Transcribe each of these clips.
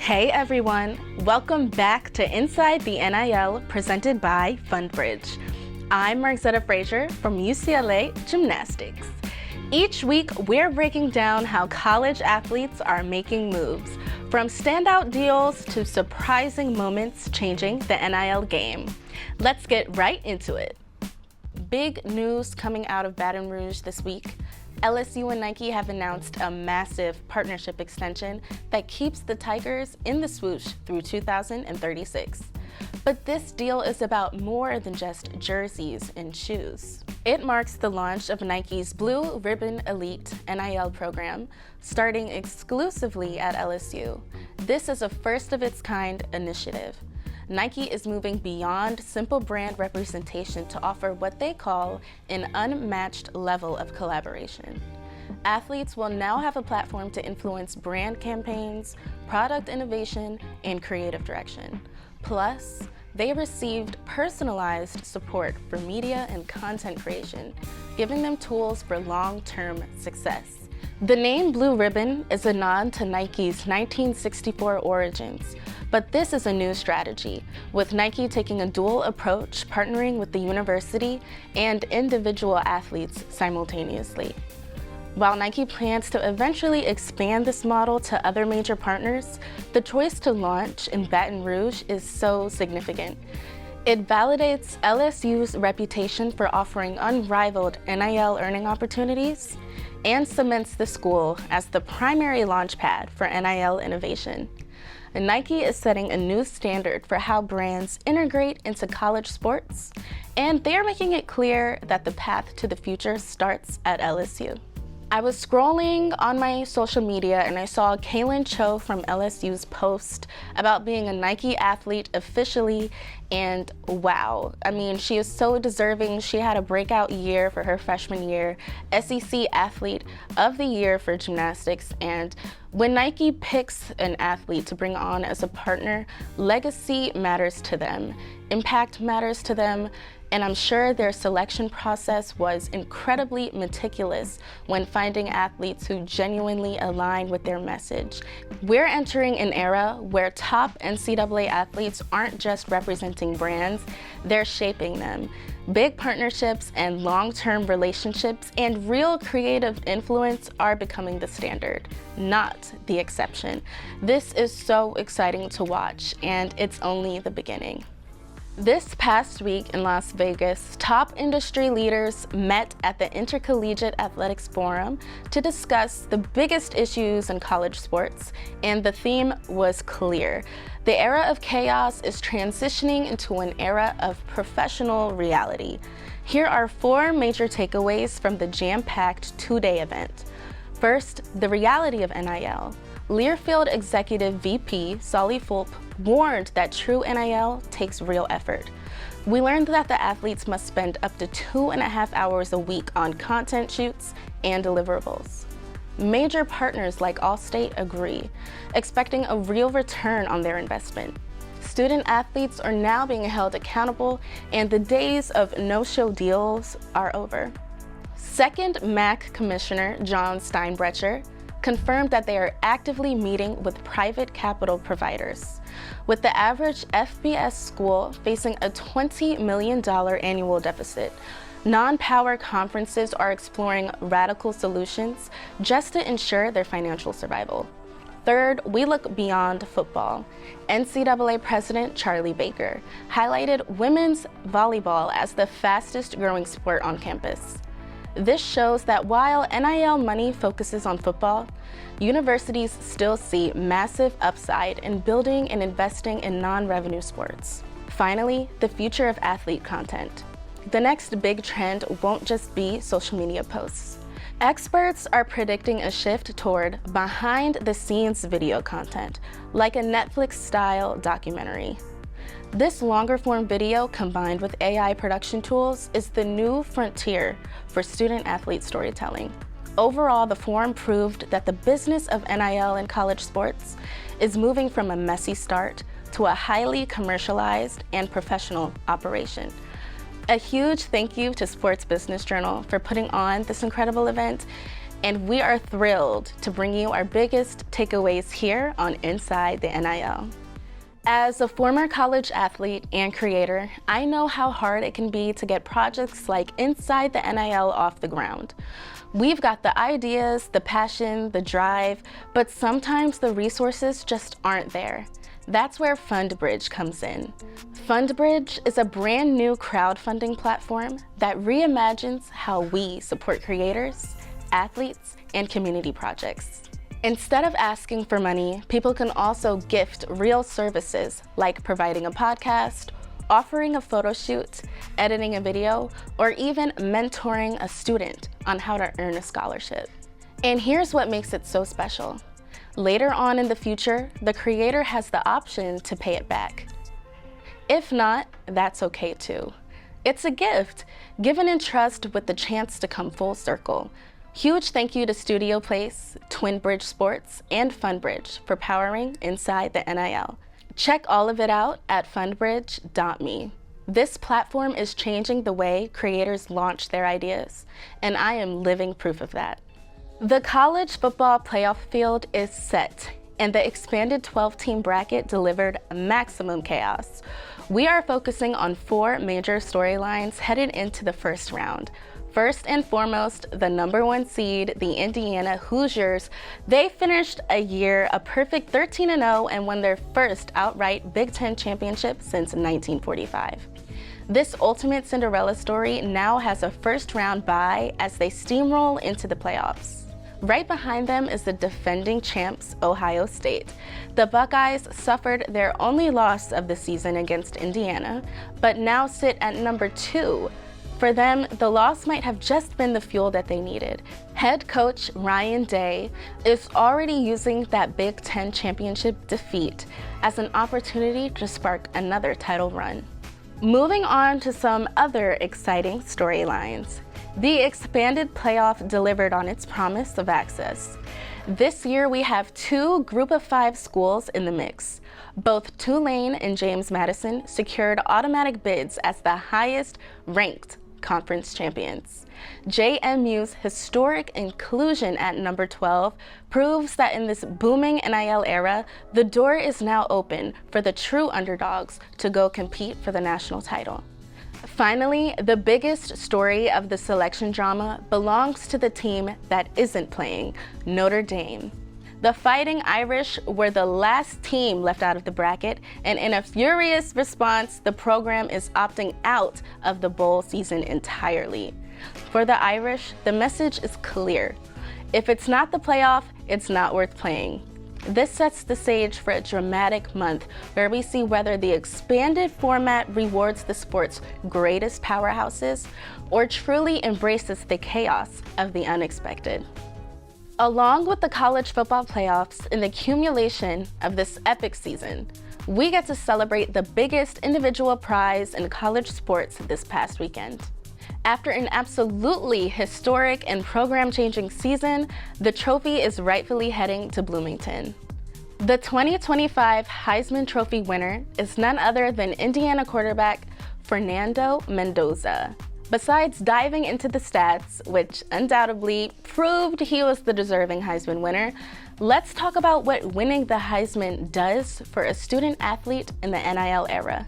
Hey everyone, welcome back to Inside the NIL presented by FundBridge. I'm Margzetta Frazier from UCLA Gymnastics. Each week, we're breaking down how college athletes are making moves, from standout deals to surprising moments changing the NIL game. Let's get right into it. Big news coming out of Baton Rouge this week. LSU and Nike have announced a massive partnership extension that keeps the Tigers in the Swoosh through 2036. But this deal is about more than just jerseys and shoes. It marks the launch of Nike's Blue Ribbon Elite NIL program, starting exclusively at LSU. This is a first-of-its-kind initiative. Nike is moving beyond simple brand representation to offer what they call an unmatched level of collaboration. Athletes will now have a platform to influence brand campaigns, product innovation, and creative direction. Plus, they received personalized support for media and content creation, giving them tools for long-term success. The name Blue Ribbon is a nod to Nike's 1964 origins, but this is a new strategy, with Nike taking a dual approach, partnering with the university and individual athletes simultaneously. While Nike plans to eventually expand this model to other major partners, the choice to launch in Baton Rouge is so significant. It validates LSU's reputation for offering unrivaled NIL earning opportunities and cements the school as the primary launchpad for NIL innovation. Nike is setting a new standard for how brands integrate into college sports, and they are making it clear that the path to the future starts at LSU. I was scrolling on my social media and I saw Kayne from LSU's post about being a Nike athlete officially, and wow, I mean, she is so deserving. She had a breakout year for her freshman year, SEC Athlete of the Year for gymnastics, and when Nike picks an athlete to bring on as a partner, legacy matters to them, impact matters to them, and I'm sure their selection process was incredibly meticulous when finding athletes who genuinely align with their message. We're entering an era where top NCAA athletes aren't just representing brands, they're shaping them. Big partnerships and long-term relationships and real creative influence are becoming the standard, not the exception. This is so exciting to watch, and it's only the beginning. This past week in Las Vegas, top industry leaders met at the Intercollegiate Athletics Forum to discuss the biggest issues in college sports, and the theme was clear. The era of chaos is transitioning into an era of professional reality. Here are 4 major takeaways from the jam-packed 2-day event. First, the reality of NIL. Learfield Executive VP Solly Fulp warned that true NIL takes real effort. We learned that the athletes must spend up to 2.5 hours a week on content shoots and deliverables. Major partners like Allstate agree, expecting a real return on their investment. Student athletes are now being held accountable, and the days of no-show deals are over. Second, MAC Commissioner John Steinbrecher confirmed that they are actively meeting with private capital providers. With the average FBS school facing a $20 million annual deficit, non-power conferences are exploring radical solutions just to ensure their financial survival. Third, we look beyond football. NCAA President Charlie Baker highlighted women's volleyball as the fastest growing sport on campus. This shows that while NIL money focuses on football, universities still see massive upside in building and investing in non-revenue sports. Finally, the future of athlete content. The next big trend won't just be social media posts. Experts are predicting a shift toward behind-the-scenes video content, like a Netflix-style documentary. This longer-form video combined with AI production tools is the new frontier for student-athlete storytelling. Overall, the forum proved that the business of NIL in college sports is moving from a messy start to a highly commercialized and professional operation. A huge thank you to Sports Business Journal for putting on this incredible event, and we are thrilled to bring you our biggest takeaways here on Inside the NIL. As a former college athlete and creator, I know how hard it can be to get projects like Inside the NIL off the ground. We've got the ideas, the passion, the drive, but sometimes the resources just aren't there. That's where FundBridge comes in. FundBridge is a brand new crowdfunding platform that reimagines how we support creators, athletes, and community projects. Instead of asking for money, people can also gift real services like providing a podcast, offering a photo shoot, editing a video, or even mentoring a student on how to earn a scholarship. And here's what makes it so special. Later on in the future, the creator has the option to pay it back. If not, that's okay too. It's a gift, given in trust with the chance to come full circle. Huge thank you to StudioPlace, FundBridge Sports, and FundBridge for powering Inside the NIL. Check all of it out at fundbridge.me. This platform is changing the way creators launch their ideas, and I am living proof of that. The college football playoff field is set, and the expanded 12-team bracket delivered maximum chaos. We are focusing on 4 major storylines headed into the first round. First and foremost, the number 1 seed, the Indiana Hoosiers, they finished a perfect 13-0 and won their first outright Big Ten championship since 1945. This ultimate Cinderella story now has a first-round bye as they steamroll into the playoffs. Right behind them is the defending champs, Ohio State. The Buckeyes suffered their only loss of the season against Indiana, but now sit at number 2. For them, the loss might have just been the fuel that they needed. Head coach Ryan Day is already using that Big Ten championship defeat as an opportunity to spark another title run. Moving on to some other exciting storylines. The expanded playoff delivered on its promise of access. This year we have 2 Group of 5 schools in the mix. Both Tulane and James Madison secured automatic bids as the highest ranked conference champions. JMU's historic inclusion at number 12 proves that in this booming NIL era, the door is now open for the true underdogs to go compete for the national title. Finally, the biggest story of the selection drama belongs to the team that isn't playing, Notre Dame. The Fighting Irish were the last team left out of the bracket, and in a furious response, the program is opting out of the bowl season entirely. For the Irish, the message is clear. If it's not the playoff, it's not worth playing. This sets the stage for a dramatic month where we see whether the expanded format rewards the sport's greatest powerhouses or truly embraces the chaos of the unexpected. Along with the college football playoffs and the accumulation of this epic season, we get to celebrate the biggest individual prize in college sports this past weekend. After an absolutely historic and program-changing season, the trophy is rightfully heading to Bloomington. The 2025 Heisman Trophy winner is none other than Indiana quarterback Fernando Mendoza. Besides diving into the stats, which undoubtedly proved he was the deserving Heisman winner, let's talk about what winning the Heisman does for a student athlete in the NIL era.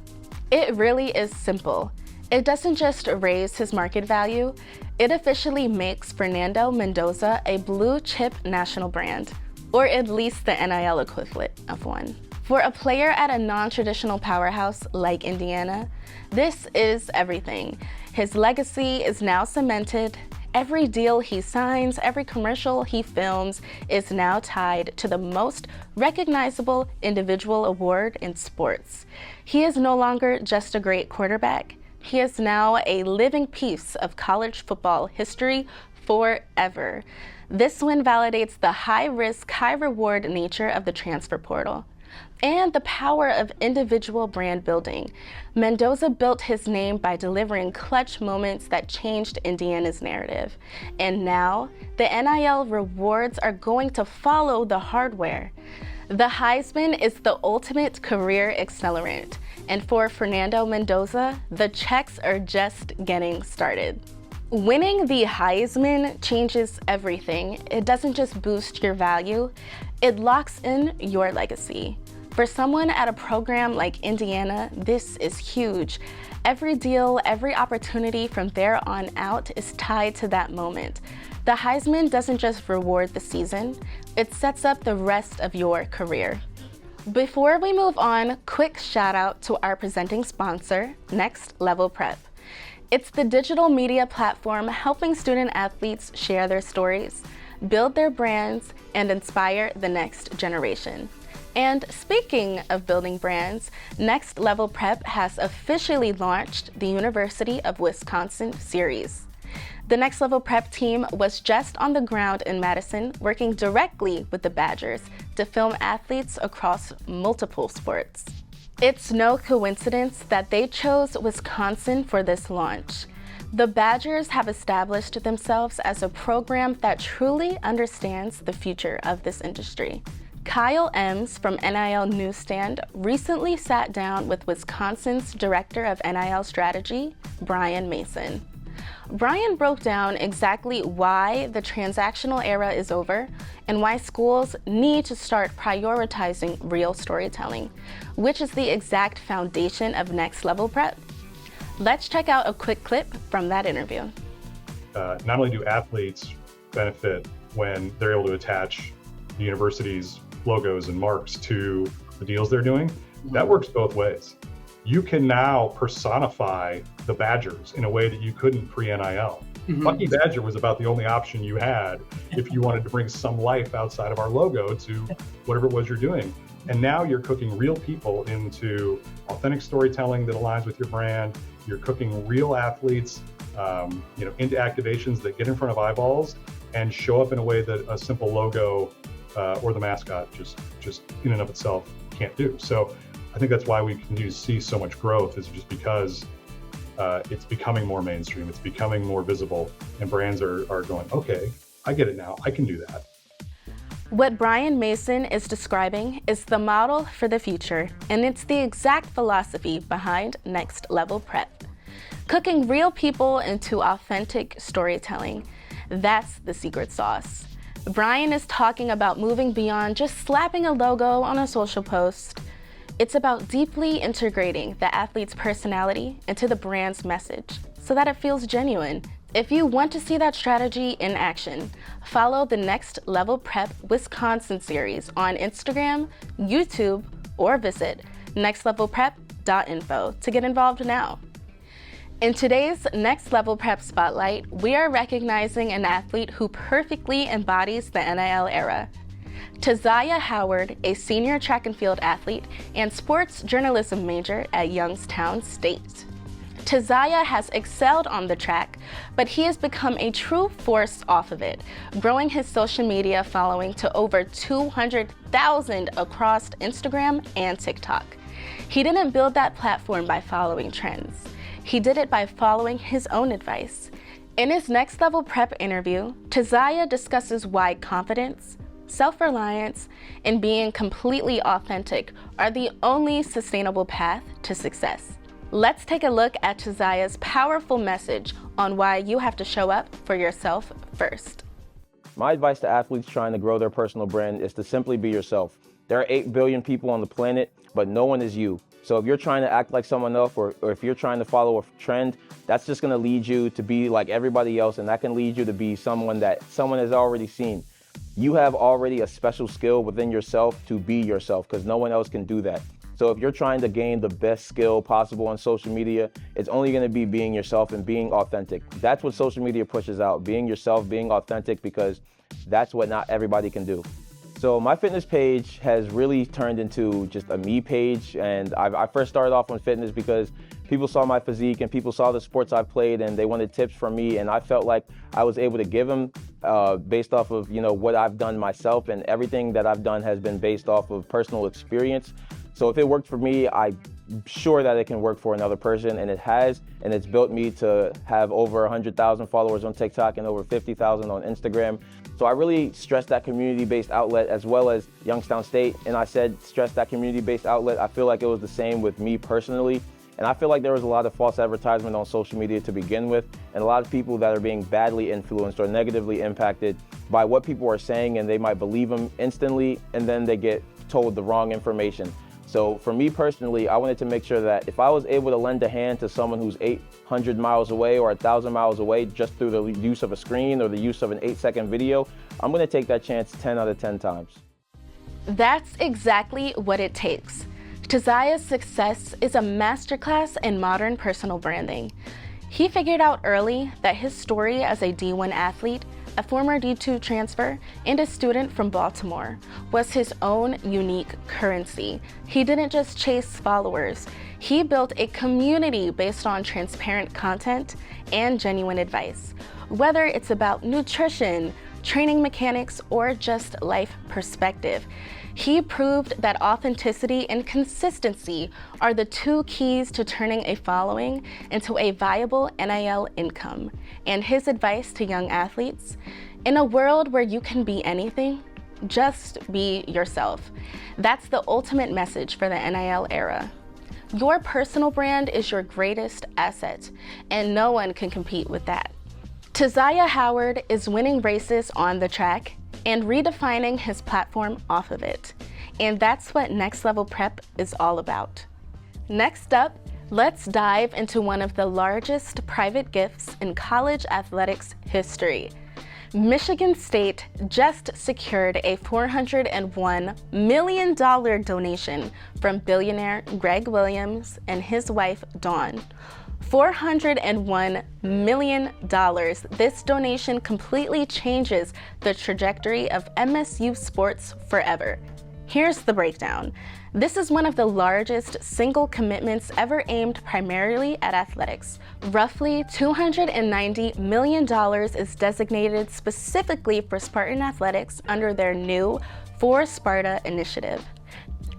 It really is simple. It doesn't just raise his market value, it officially makes Fernando Mendoza a blue-chip national brand, or at least the NIL equivalent of one. For a player at a non-traditional powerhouse like Indiana, this is everything. His legacy is now cemented. Every deal he signs, every commercial he films is now tied to the most recognizable individual award in sports. He is no longer just a great quarterback. He is now a living piece of college football history forever. This win validates the high-risk, high-reward nature of the transfer portal and the power of individual brand building. Mendoza built his name by delivering clutch moments that changed Indiana's narrative. And now, the NIL rewards are going to follow the hardware. The Heisman is the ultimate career accelerant, and for Fernando Mendoza, the checks are just getting started. Winning the Heisman changes everything. It doesn't just boost your value, it locks in your legacy. For someone at a program like Indiana, this is huge. Every deal, every opportunity from there on out is tied to that moment. The Heisman doesn't just reward the season, it sets up the rest of your career. Before we move on, quick shout out to our presenting sponsor, Next Level Prep. It's the digital media platform helping student athletes share their stories, build their brands, and inspire the next generation. And speaking of building brands, Next Level Prep has officially launched the University of Wisconsin series. The Next Level Prep team was just on the ground in Madison, working directly with the Badgers to film athletes across multiple sports. It's no coincidence that they chose Wisconsin for this launch. The Badgers have established themselves as a program that truly understands the future of this industry. Kyle Ems from NIL Newsstand recently sat down with Wisconsin's Director of NIL Strategy, Brian Mason. Brian broke down exactly why the transactional era is over and why schools need to start prioritizing real storytelling, which is the exact foundation of Next Level Prep. Let's check out a quick clip from that interview. Not only do athletes benefit when they're able to attach the university's logos and marks to the deals they're doing, that works both ways. You can now personify the Badgers in a way that you couldn't pre-NIL. Lucky Badger was about the only option you had if you wanted to bring some life outside of our logo to whatever it was you're doing. And now you're cooking real people into authentic storytelling that aligns with your brand. You're cooking real athletes, into activations that get in front of eyeballs and show up in a way that a simple logo or the mascot just in and of itself can't do. So I think that's why we continue to see so much growth, is just because it's becoming more mainstream, it's becoming more visible, and brands are going, okay, I get it now, I can do that. What Brian Mason is describing is the model for the future, and it's the exact philosophy behind Next Level Prep. Cooking real people into authentic storytelling, that's the secret sauce. Brian is talking about moving beyond just slapping a logo on a social post. It's about deeply integrating the athlete's personality into the brand's message so that it feels genuine. If you want to see that strategy in action, follow the Next Level Prep Wisconsin series on Instagram, YouTube, or visit nextlevelprep.info to get involved now. In today's Next Level Prep Spotlight, we are recognizing an athlete who perfectly embodies the NIL era. Taziah Howard, a senior track and field athlete and sports journalism major at Youngstown State. Taziah has excelled on the track, but he has become a true force off of it, growing his social media following to over 200,000 across Instagram and TikTok. He didn't build that platform by following trends. He did it by following his own advice. In his Next Level Prep interview, Taziah discusses why confidence, self-reliance, and being completely authentic are the only sustainable path to success. Let's take a look at Taziah's powerful message on why you have to show up for yourself first. My advice to athletes trying to grow their personal brand is to simply be yourself. There are 8 billion people on the planet, but no one is you. So if you're trying to act like someone else, or if you're trying to follow a trend, that's just gonna lead you to be like everybody else, and that can lead you to be someone that someone has already seen. You have already a special skill within yourself to be yourself, because no one else can do that. So if you're trying to gain the best skill possible on social media, it's only gonna be being yourself and being authentic. That's what social media pushes out, being yourself, being authentic, because that's what not everybody can do. So my fitness page has really turned into just a me page, and I first started off on fitness because people saw my physique and people saw the sports I've played and they wanted tips from me, and I felt like I was able to give them based off of what I've done myself, and everything that I've done has been based off of personal experience. So if it worked for me, I'm sure that it can work for another person, and it has, and it's built me to have over 100,000 followers on TikTok and over 50,000 on Instagram. So I really stress that community-based outlet, as well as Youngstown State, and I said stress that community-based outlet. I feel like it was the same with me personally, And I feel like there was a lot of false advertisement on social media to begin with, and a lot of people that are being badly influenced or negatively impacted by what people are saying, and they might believe them instantly, and then they get told the wrong information. So for me personally, I wanted to make sure that if I was able to lend a hand to someone who's 800 miles away or 1,000 miles away just through the use of a screen or the use of an 8-second video, I'm gonna take that chance 10 out of 10 times. That's exactly what it takes. Taziah's success is a masterclass in modern personal branding. He figured out early that his story as a D1 athlete, a former D2 transfer, and a student from Baltimore was his own unique currency. He didn't just chase followers. He built a community based on transparent content and genuine advice. Whether it's about nutrition, training mechanics, or just life perspective, he proved that authenticity and consistency are the two keys to turning a following into a viable NIL income. And his advice to young athletes: in a world where you can be anything, just be yourself. That's the ultimate message for the NIL era. Your personal brand is your greatest asset, and no one can compete with that. Taziah Howard is winning races on the track and redefining his platform off of it. And that's what Next Level Prep is all about. Next up, let's dive into one of the largest private gifts in college athletics history. Michigan State just secured a $401 million donation from billionaire Greg Williams and his wife, Dawn. $401 million. This donation completely changes the trajectory of MSU sports forever. Here's the breakdown. This is one of the largest single commitments ever aimed primarily at athletics. Roughly $290 million is designated specifically for Spartan athletics under their new For Sparta initiative.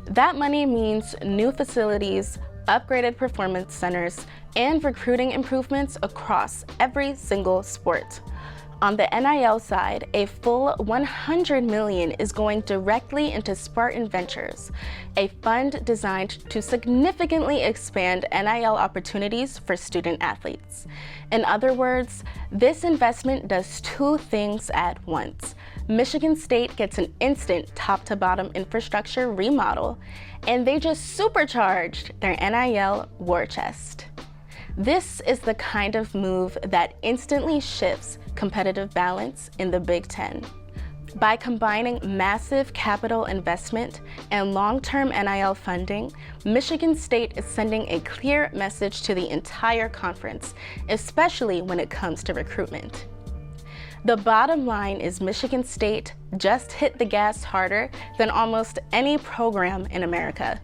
That money means new facilities, upgraded performance centers, and recruiting improvements across every single sport. On the NIL side, a full $100 million is going directly into Spartan Ventures, a fund designed to significantly expand NIL opportunities for student athletes. In other words, this investment does two things at once. Michigan State gets an instant top-to-bottom infrastructure remodel, and they just supercharged their NIL war chest. This is the kind of move that instantly shifts competitive balance in the Big Ten. By combining massive capital investment and long-term NIL funding, Michigan State is sending a clear message to the entire conference, especially when it comes to recruitment. The bottom line is Michigan State just hit the gas harder than almost any program in America.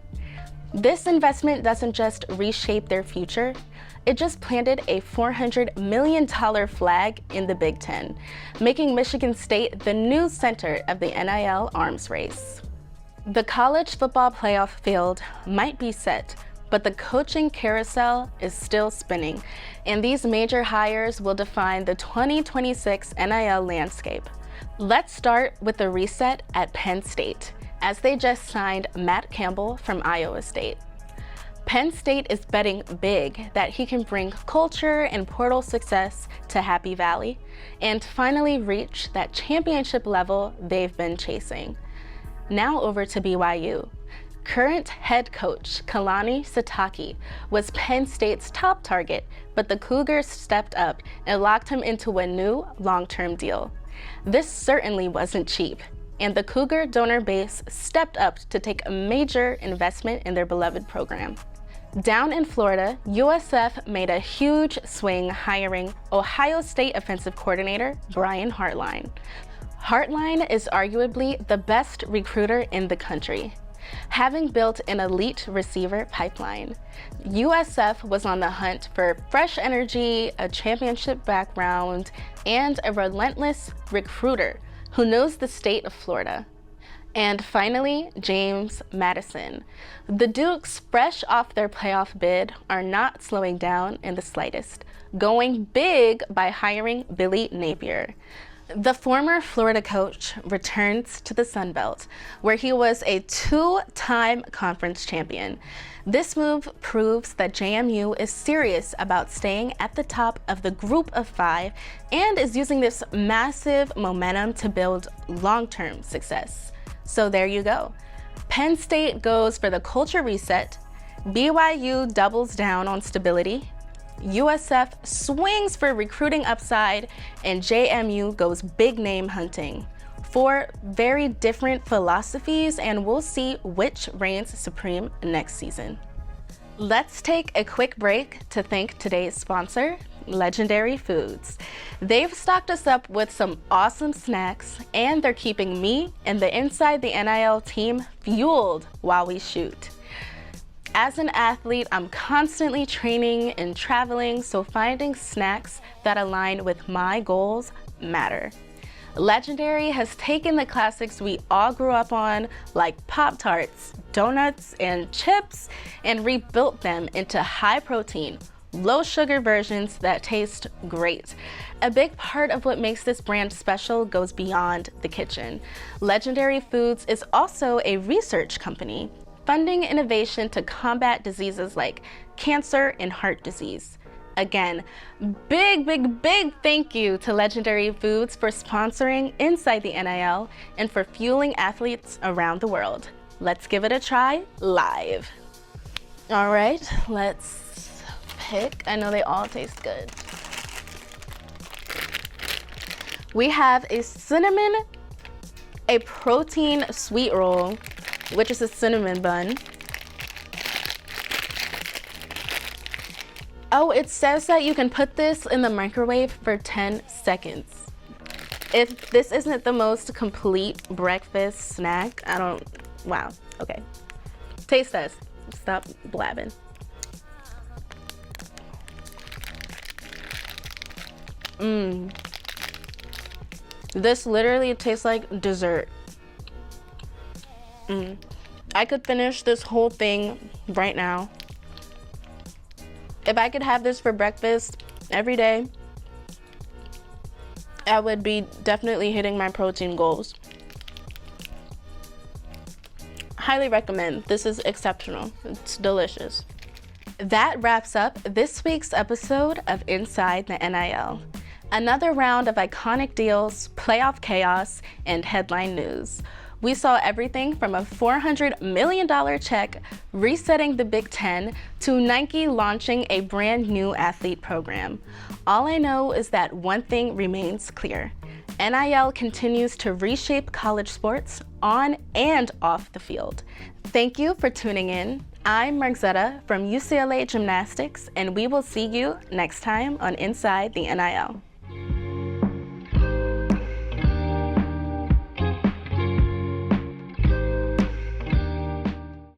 This investment doesn't just reshape their future, it just planted a $400 million flag in the Big Ten, making Michigan State the new center of the NIL arms race. The college football playoff field might be set, but the coaching carousel is still spinning, and these major hires will define the 2026 NIL landscape. Let's start with the reset at Penn State, as they just signed Matt Campbell from Iowa State. Penn State is betting big that he can bring culture and portal success to Happy Valley and finally reach that championship level they've been chasing. Now over to BYU. Current head coach Kalani Sitake was Penn State's top target, but the Cougars stepped up and locked him into a new long-term deal. This certainly wasn't cheap, and the Cougar donor base stepped up to take a major investment in their beloved program. Down in Florida, USF made a huge swing hiring Ohio State offensive coordinator Brian Hartline. Hartline is arguably the best recruiter in the country, having built an elite receiver pipeline. USF was on the hunt for fresh energy, a championship background, and a relentless recruiter who knows the state of Florida. And finally, James Madison. The Dukes, fresh off their playoff bid, are not slowing down in the slightest, going big by hiring Billy Napier. The former Florida coach returns to the Sun Belt, where he was a two-time conference champion. This move proves that JMU is serious about staying at the top of the group of five and is using this massive momentum to build long-term success. So there you go. Penn State goes for the culture reset, BYU doubles down on stability, USF swings for recruiting upside, and JMU goes big name hunting. Four very different philosophies, and we'll see which reigns supreme next season. Let's take a quick break to thank today's sponsor, Legendary Foods. They've stocked us up with some awesome snacks, and they're keeping me and the Inside the NIL team fueled while we shoot. As an athlete, I'm constantly training and traveling, so finding snacks that align with my goals matter. Legendary has taken the classics we all grew up on, like Pop-Tarts, donuts, and chips, and rebuilt them into high-protein, low-sugar versions that taste great. A big part of what makes this brand special goes beyond the kitchen. Legendary Foods is also a research company, funding innovation to combat diseases like cancer and heart disease. Again, big thank you to Legendary Foods for sponsoring Inside the NIL and for fueling athletes around the world. Let's give it a try live. All right, let's pick. I know they all taste good. We have a protein sweet roll, which is a cinnamon bun. Oh, it says that you can put this in the microwave for 10 seconds. If this isn't the most complete breakfast snack, wow, okay. Taste test, stop blabbing. This literally tastes like dessert. I could finish this whole thing right now. If I could have this for breakfast every day, I would be definitely hitting my protein goals. Highly recommend. This is exceptional. It's delicious. That wraps up this week's episode of Inside the NIL. Another round of iconic deals, playoff chaos, and headline news. We saw everything from a $400 million check resetting the Big Ten to Nike launching a brand new athlete program. All I know is that one thing remains clear. NIL continues to reshape college sports on and off the field. Thank you for tuning in. I'm Margzetta from UCLA Gymnastics, and we will see you next time on Inside the NIL.